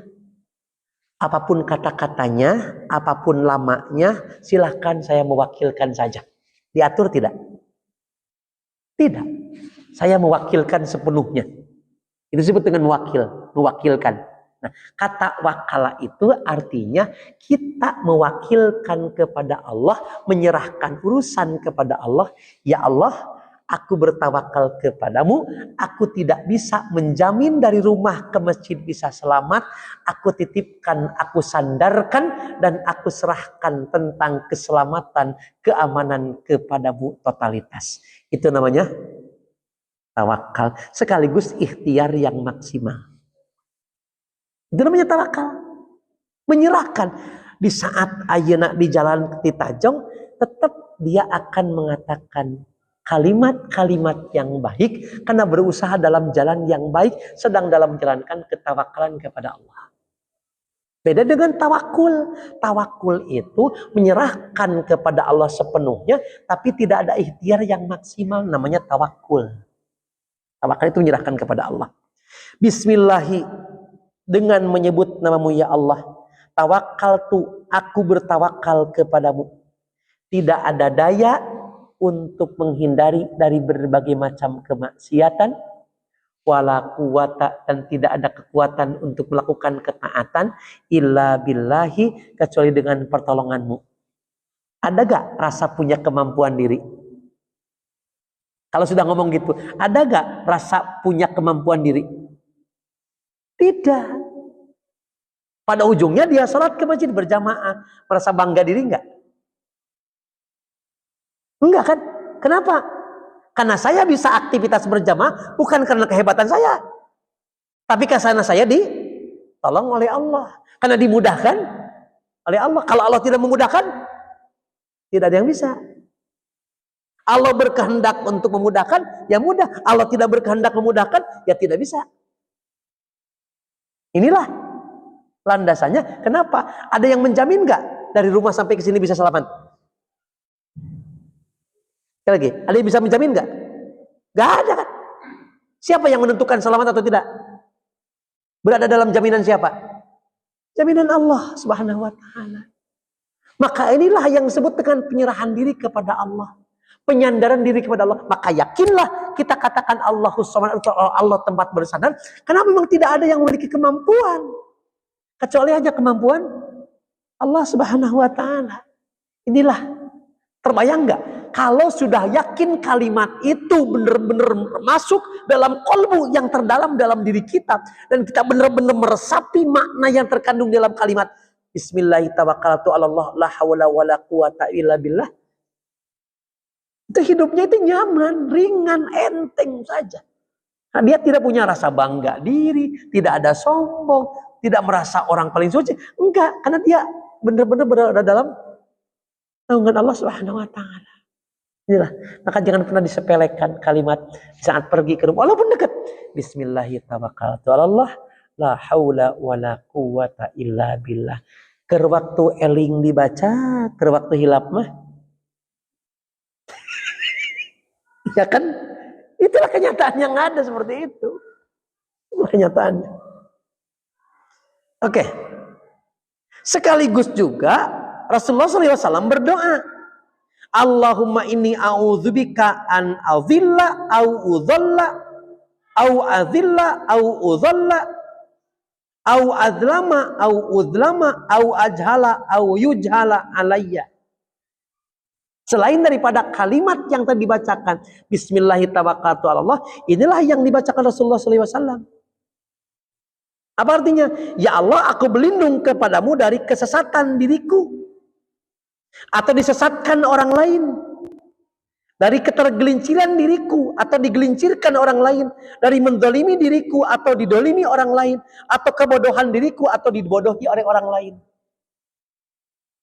Apapun kata-katanya, apapun lamanya, silahkan saya mewakilkan saja. Diatur tidak? Tidak. Saya mewakilkan sepenuhnya. Itu disebut dengan mewakilkan. Nah, kata wakala itu artinya kita mewakilkan kepada Allah, menyerahkan urusan kepada Allah. Ya Allah, aku bertawakal kepadamu. Aku tidak bisa menjamin dari rumah ke masjid bisa selamat. Aku titipkan, aku sandarkan, dan aku serahkan tentang keselamatan, keamanan kepadamu totalitas. Itu namanya tawakal. Sekaligus ikhtiar yang maksimal. Itu namanya tawakal. Menyerahkan. Di saat ayeuna di jalan ti Tajong, tetap dia akan mengatakan kalimat-kalimat yang baik karena berusaha dalam jalan yang baik, sedang dalam menjalankan ketawakalan kepada Allah. Beda dengan tawakul. Tawakul itu menyerahkan kepada Allah sepenuhnya, tapi tidak ada ikhtiar yang maksimal, namanya tawakul. Tawakal itu menyerahkan kepada Allah. Bismillahi, dengan menyebut namamu ya Allah. Tawakkaltu, aku bertawakal kepadamu. tidak ada daya untuk menghindari dari berbagai macam kemaksiatan, wala quwata, dan tidak ada kekuatan untuk melakukan ketaatan, illa billahi, kecuali dengan pertolonganmu. Ada gak rasa punya kemampuan diri? Kalau sudah ngomong gitu, ada gak rasa punya kemampuan diri? Tidak. Pada ujungnya dia sholat ke masjid berjamaah, merasa bangga diri enggak? Enggak kan? Kenapa? Karena saya bisa aktivitas berjamaah bukan karena kehebatan saya, tapi karena saya ditolong oleh Allah, karena dimudahkan oleh Allah. Kalau Allah tidak memudahkan, tidak ada yang bisa. Allah berkehendak untuk memudahkan, ya mudah. Allah tidak berkehendak memudahkan, ya tidak bisa. Inilah landasannya. Kenapa? Ada yang menjamin nggak dari rumah sampai ke sini bisa selamat? Sekali lagi, ada yang bisa menjamin nggak? Nggak ada kan? Siapa yang menentukan selamat atau tidak? Berada dalam jaminan siapa? Jaminan Allah Subhanahu wa Ta'ala. Maka inilah yang disebut dengan penyerahan diri kepada Allah, penyandaran diri kepada Allah. Maka yakinlah kita katakan Allahus Samad, Allah tempat bersandar, karena memang tidak ada yang memiliki kemampuan kecuali hanya kemampuan Allah Subhanahu wa Ta'ala. Inilah, terbayang nggak kalau sudah yakin kalimat itu benar-benar masuk dalam kolbu yang terdalam dalam diri kita, dan kita benar-benar meresapi makna yang terkandung dalam kalimat Bismillahirrahmanirrahim, la hawla wala quwata illa billah. Itu hidupnya itu nyaman, ringan, enteng saja. Nah, dia tidak punya rasa bangga diri, tidak ada sombong, tidak merasa orang paling suci. Enggak, karena dia benar-benar berada dalam naungan Allah Subhanahu wa Ta'ala. Inilah, maka jangan pernah disepelekan kalimat saat pergi ke rumah, walaupun dekat. Bismillahirrahmanirrahim, la haula wala quwata illa billah. Ker waktu eling dibaca, ker waktu hilap mah. Ya kan? Itulah kenyataan yang ada seperti itu. Itulah kenyataannya. Oke. Sekaligus juga Rasulullah SAW berdoa, Allahumma inni a'udzubika an azilla au udhalla au azilla au udhalla au azlama au udlama au ajhala au yujhala alayya. Selain daripada kalimat yang tadi dibacakan, Bismillahirrahmanirrahim, inilah yang dibacakan Rasulullah SAW. Apa artinya? Ya Allah, aku berlindung kepadamu dari kesesatan diriku, atau disesatkan orang lain, dari ketergelinciran diriku atau digelincirkan orang lain, dari mendolimi diriku atau didolimi orang lain, atau kebodohan diriku atau dibodohi oleh orang lain.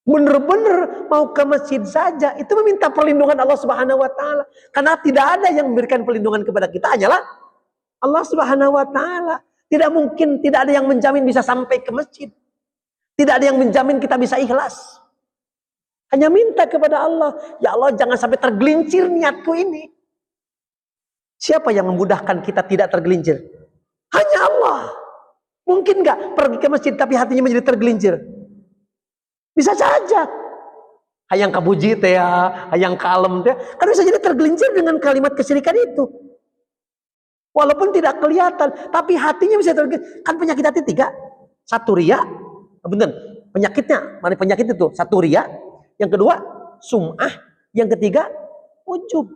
Benar-benar mau ke masjid saja itu meminta perlindungan Allah Subhanahu wa Ta'ala, karena tidak ada yang memberikan perlindungan kepada kita, hanyalah Allah Subhanahu wa Ta'ala. Tidak mungkin, tidak ada yang menjamin bisa sampai ke masjid, tidak ada yang menjamin kita bisa ikhlas. Hanya minta kepada Allah, ya Allah jangan sampai tergelincir niatku ini. Siapa yang memudahkan kita tidak tergelincir? Hanya Allah. Mungkin nggak pergi ke masjid tapi hatinya menjadi tergelincir? Bisa saja. Hayang kabuji teh ya, hayang kalem teh, kan bisa jadi tergelincir dengan kalimat kesyirikan itu. Walaupun tidak kelihatan, tapi hatinya bisa tergelincir. Kan penyakit hati 3. 1 riya, bener. Penyakitnya, mana penyakit itu? 1 riya. Yang kedua, sum'ah. Yang ketiga, ujub.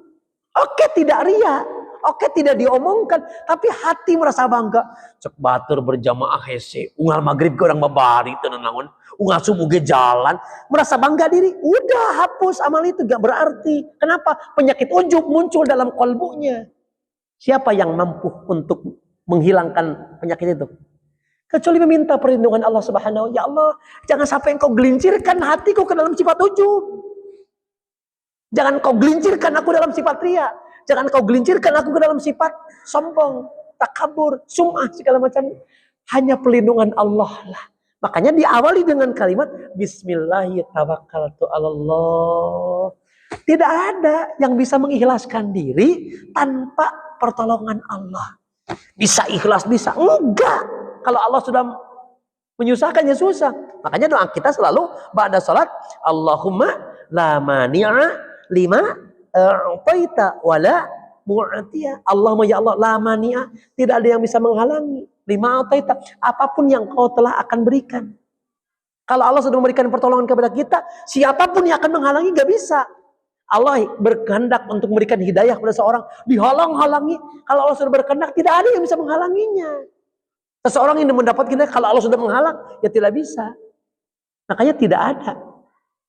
Oke, tidak riya. Oke, tidak diomongkan. Tapi hati merasa bangga. Cek batur berjamaah hese. Unggal maghrib ke orang babari. Tenang-tenang. Unggal subuh ke jalan. Merasa bangga diri. Udah, hapus amal itu. Gak berarti. Kenapa? Penyakit ujub muncul dalam kolbunya. Siapa yang mampu untuk menghilangkan penyakit itu? Kecuali meminta perlindungan Allah Subhanahu wa Ta'ala. Ya Allah, jangan sampai engkau gelincirkan hatiku ke dalam sifat ujub. Jangan kau gelincirkan aku dalam sifat riya. Jangan kau gelincirkan aku ke dalam sifat sombong, takabur, sum'ah, segala macam. Hanya perlindungan Allah lah. Makanya diawali dengan kalimat Bismillahirrahmanirrahim. Tidak ada yang bisa mengikhlaskan diri tanpa pertolongan Allah. Bisa ikhlas, bisa. Enggak. Kalau Allah sudah menyusahkannya susah. Makanya doa kita selalu ba'da salat, Allahumma la mani'a lima a'taita wala mu'tiya. Allahumma ya Allah, la mani'a, tidak ada yang bisa menghalangi lima a'taita, apapun yang kau telah akan berikan. Kalau Allah sudah memberikan pertolongan kepada kita, siapapun yang akan menghalangi gak bisa. Allah berkehendak untuk memberikan hidayah kepada seorang, dihalang-halangi. Kalau Allah sudah berkehendak, tidak ada yang bisa menghalanginya. Seseorang yang mendapat hidayah, kalau Allah sudah menghalang, ya tidak bisa. Makanya tidak ada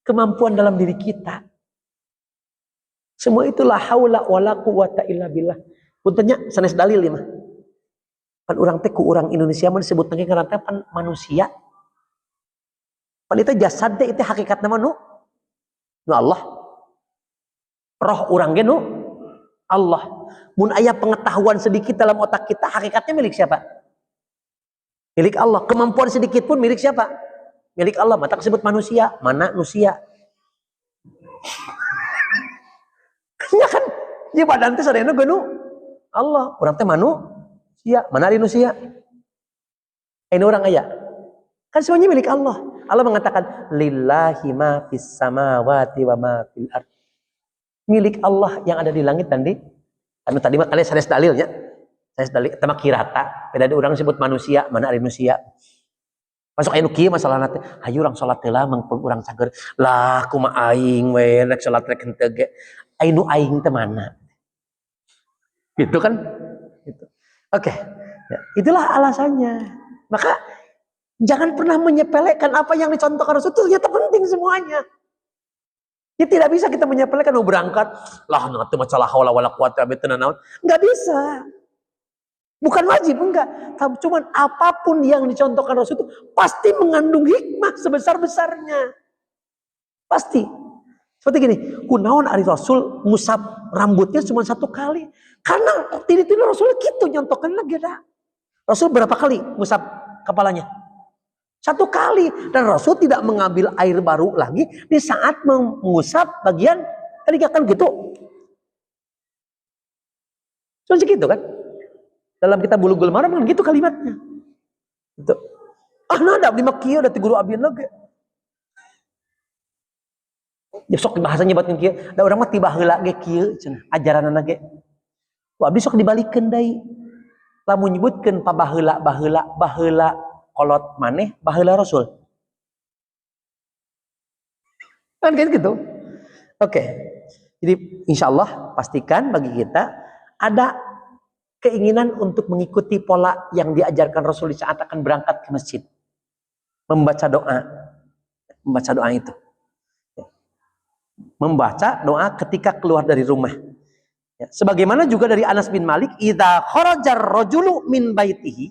kemampuan dalam diri kita. Semua itulah haula wala quwata illa billah. Puntennya sanes dalil mah. Pan urang teh ku urang Indonesia mah disebut teh karena pan manusia. Pan itu jasad teh itu hakikatna mah nu Allah. Roh urang ge nu Allah. Mun aya pengetahuan sedikit dalam otak kita, hakikatnya milik siapa? Milik Allah. Kemampuan sedikit pun milik siapa? Milik Allah. Mata disebut manusia, mana manusia. Ya kan, ya badan teh sadayana genu Allah. Urang teh manusia, mana ari manusia? Ini orang aya. Kan semuanya milik Allah. Allah mengatakan lillahi ma fis samawati wa ma fil ardh. Milik Allah yang ada di langit dan di anu tadi mah kalian sanes dalilnya. Sanes dalil eta mah kirata, beda ada urang disebut manusia, mana ari manusia. Masuk anu kieu masalah teh, hayu urang salat teh lah mangpung urang cager. Lah kumaha aing we rek salat rek henteu ge. Anu aing teh mana? Gitu kan? Gitu. Oke. Ya, itulah alasannya. Maka jangan pernah menyepelekan apa yang dicontohkan Rasul, itu ternyata penting semuanya. Ya tidak bisa kita menyepelekan, berangkat lah nanti masalah haula wala quwata illa billah. Enggak bisa. Bukan wajib, enggak. Tapi cuman apapun yang dicontohkan Rasul itu pasti mengandung hikmah sebesar-besarnya. Pasti. Seperti gini, kunaon ari Rasul ngusap rambutnya cuma 1 kali. Karena tidak Rasul gitu nyontohkan lagi dah. Rasul berapa kali ngusap kepalanya? 1 kali. Dan Rasul tidak mengambil air baru lagi di saat mengusap bagian ketiga, kan gitu. Cuma segitu kan. Dalam kitab Bulughul Maram kan gitu kalimatnya. Gitu. Ah nada abdi mah kieu da ti guru abdi lagi. Ya sok bahasanya buat kieu. Da urang mah ti baheula ge kieu cenah ajaranna ge. Ku abdi sok dibalikeun deui. Lamun nyebutkeun pabaheula baheula kolot maneh baheula Rasul. Kan gitu. Oke. Jadi insyaallah pastikan bagi kita ada keinginan untuk mengikuti pola yang diajarkan Rasul di saat akan berangkat ke masjid. Membaca doa. Membaca doa itu. Membaca doa ketika keluar dari rumah. Ya, sebagaimana juga dari Anas bin Malik, idza kharajar rajulu min baitihi,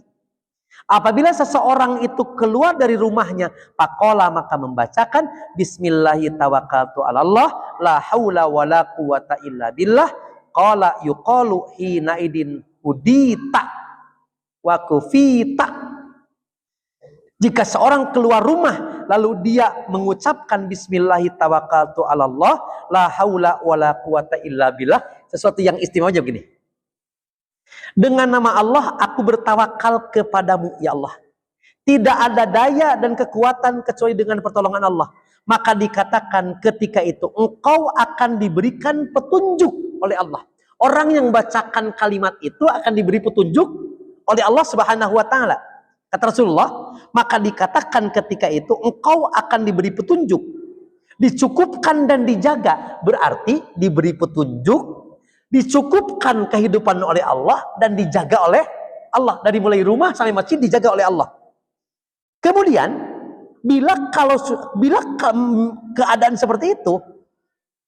apabila seseorang itu keluar dari rumahnya, faqala maka membacakan bismillahi tawakkaltu 'alallah la haula wala quwata illa billah, qala yuqalu hina idin udita wa kufita. Jika seorang keluar rumah lalu dia mengucapkan bismillahi tawakkaltu 'alallah la haula wala quwata illa billah, sesuatu yang istimewa begini. Dengan nama Allah aku bertawakal kepadamu ya Allah. Tidak ada daya dan kekuatan kecuali dengan pertolongan Allah. Maka dikatakan ketika itu engkau akan diberikan petunjuk oleh Allah. Orang yang bacakan kalimat itu akan diberi petunjuk oleh Allah Subhanahu wa taala. Kata Rasulullah, maka dikatakan ketika itu engkau akan diberi petunjuk. Dicukupkan dan dijaga, berarti diberi petunjuk, dicukupkan kehidupan oleh Allah dan dijaga oleh Allah. Dari mulai rumah sampai masjid dijaga oleh Allah. Kemudian bila keadaan seperti itu,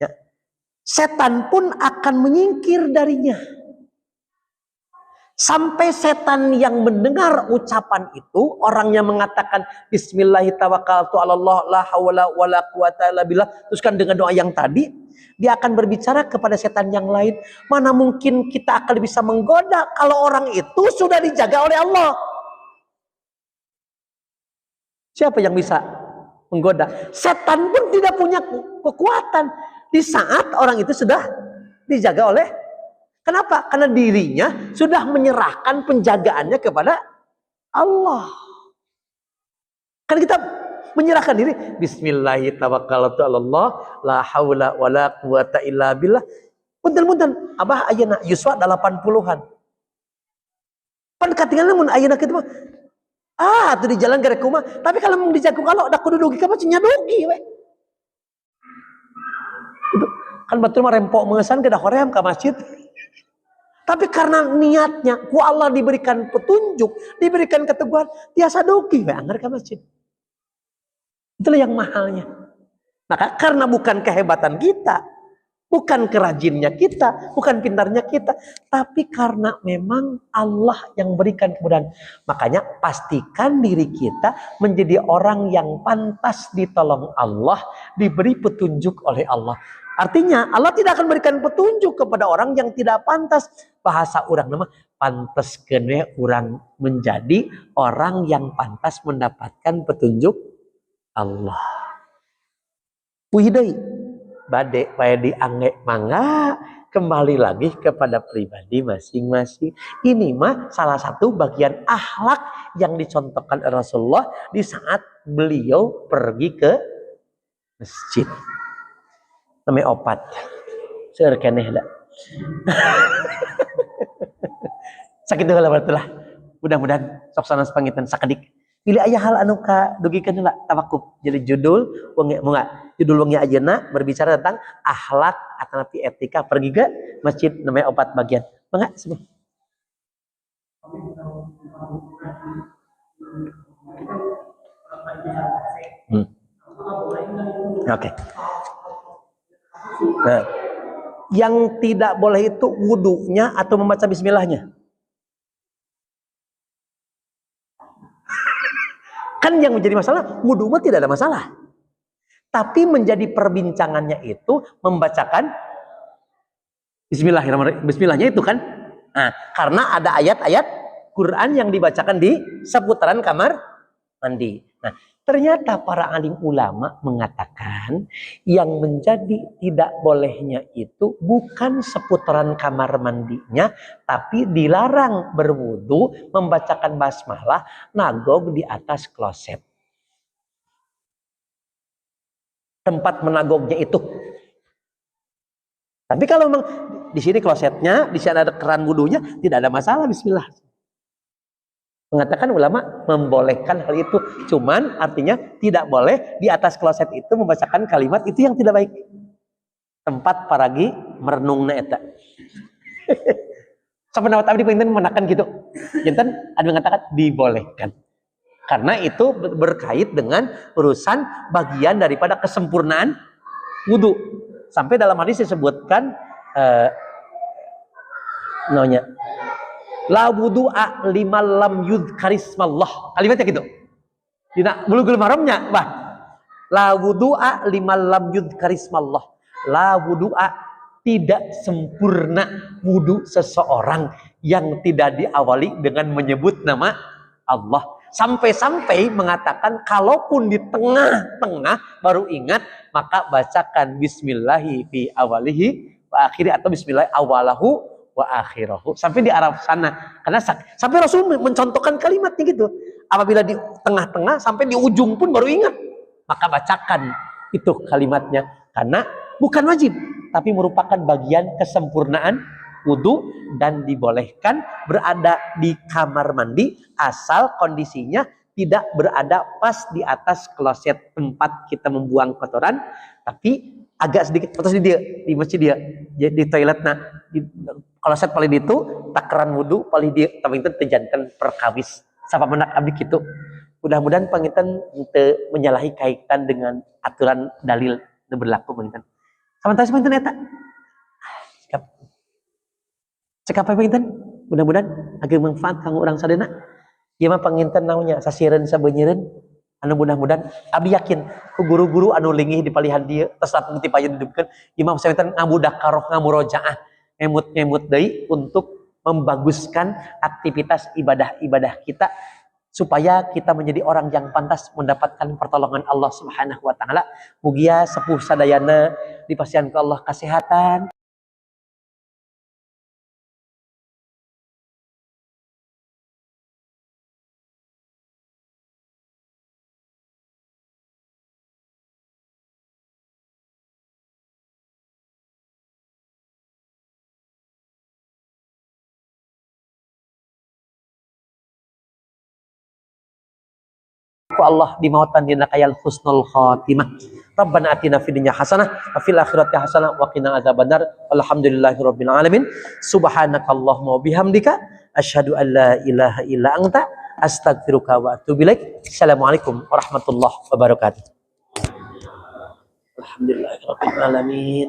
ya, setan pun akan menyingkir darinya. Sampai setan yang mendengar ucapan itu, orang yang mengatakan bismillahi tawakkaltu 'alallah la haula wala quwata illa billah, teruskan dengan doa yang tadi, dia akan berbicara kepada setan yang lain, mana mungkin kita akan bisa menggoda kalau orang itu sudah dijaga oleh Allah. Siapa yang bisa menggoda? Setan pun tidak punya kekuatan di saat orang itu sudah dijaga oleh. Kenapa? Karena dirinya sudah menyerahkan penjagaannya kepada Allah. Kan kita Menyerahkan diri. Bismillahirrahmanirrahim. La haula wala quwata illa billah. Punten-punten, abah ayeuna yuswa 80-an. Pan katingalna mun ayeuna kitu mah atuh di jalan garek kumaha. Tapi kalau mun di jago kalau da kudu dugi ka mah nya dugi we. Kan batur mah rempok mengesan ke da hoream ka masjid. Tapi karena niatnya ku Allah diberikan petunjuk, diberikan keteguhan, tiasa dugi we anggar ka masjid. Itulah yang mahalnya. Maka karena bukan kehebatan kita, bukan kerajinnya kita, bukan pintarnya kita, tapi karena memang Allah yang berikan kemudahan. Makanya pastikan diri kita menjadi orang yang pantas ditolong Allah, diberi petunjuk oleh Allah. Artinya Allah tidak akan berikan petunjuk kepada orang yang tidak pantas. Bahasa orang nama pantas kene orang menjadi orang yang pantas mendapatkan petunjuk Allah. Widai bade paya diangge mangga kembali lagi kepada pribadi masing-masing. Ini mah salah satu bagian akhlak yang dicontohkan Rasulullah di saat beliau pergi ke masjid. Namanya opat. Seueur keneh da. Sakitu heula batulah. Mudah-mudahan sok sanes pangitan sakedik. Pilih aya hal anu ka dugikeun heula tawakuf. Jadi judul wengi moga judul wengi ajeuna berbicara tentang akhlak atau etika pergi ke masjid namanya opat bagian. Mangga sebut. Oke. Nah, yang tidak boleh itu wudunya atau membaca bismillahnya. Kan yang menjadi masalah, wudu mah tidak ada masalah. Tapi menjadi perbincangannya itu membacakan bismillahirrahmanirrahim. Bismillahnya itu kan. Nah, karena ada ayat-ayat Quran yang dibacakan di seputaran kamar mandi. Nah, ternyata para alim ulama mengatakan yang menjadi tidak bolehnya itu bukan seputaran kamar mandinya, tapi dilarang berwudu membacakan basmalah nagog di atas kloset. Tempat menagognya itu. Tapi kalau memang di sini klosetnya, di sini ada keran wudunya, tidak ada masalah bismillah. Mengatakan ulama membolehkan hal itu, cuman artinya tidak boleh di atas kloset itu membacakan kalimat itu yang tidak baik. Tempat paragi merenungna eta. Sapendapat abdi pinten menakan gitu. Janten ada mengatakan dibolehkan. Karena itu berkait dengan urusan bagian daripada kesempurnaan wudu. Sampai dalam hadis disebutkan namanya la wudu'a liman lam yudhkarismallah. Kalimatnya gitu. Dina Bulughul Maramnya, bah. La wudu'a liman lam yudhkarismallah. La wudu'a, tidak sempurna wudu seseorang yang tidak diawali dengan menyebut nama Allah. Sampai-sampai mengatakan kalaupun di tengah-tengah baru ingat, maka bacakan bismillahi fi awalihi wa akhiri atau bismillah awalahu wa akhirahu sampai di arah sana. Karena sampai Rasul mencontohkan kalimatnya gitu. Apabila di tengah-tengah sampai di ujung pun baru ingat, maka bacakan itu kalimatnya. Karena bukan wajib, tapi merupakan bagian kesempurnaan wudu dan dibolehkan berada di kamar mandi asal kondisinya tidak berada pas di atas kloset tempat kita membuang kotoran, tapi agak sedikit atas di masjid dia, di toiletnya di kloset paling itu takaran wudu paling dia tapi itu terjantan perkawis sama menak abdi gitu. Mudah-mudahan pangitan teu menyalahi kaitan dengan aturan dalil yang berlaku pangitan. Samantara pangitan eta. Cek apa pangitan? Mudah-mudahan agak manfaat kanggo urang sadena. Ieu mah panginten naonnya sasiereun sabeunyereun anu mudah-mudahan abdi yakin ku guru-guru anu linggih di palihan dieu tos lapung ti payeun hidupkeun ieu mah panginten ngabudakarah ngamurojaah ngemut-ngemut deui untuk membaguskan aktivitas ibadah-ibadah kita supaya kita menjadi orang yang pantas mendapatkan pertolongan Allah Subhanahu wa taala. Mugia sepuh sadayana dipasihan ku Allah kesehatan, ku Allah di mautan dina kayal husnul khotimah. Rabbana atina fid dunya hasanah wa fil akhirati hasanah wa qina adzabannar. Alhamdulillahirabbil alamin. Subhanakallahumma wa bihamdika asyhadu an la ilaha illa anta astaghfiruka wa atubu ilaik. Assalamualaikum warahmatullahi wabarakatuh. Alhamdulillahirabbil alamin.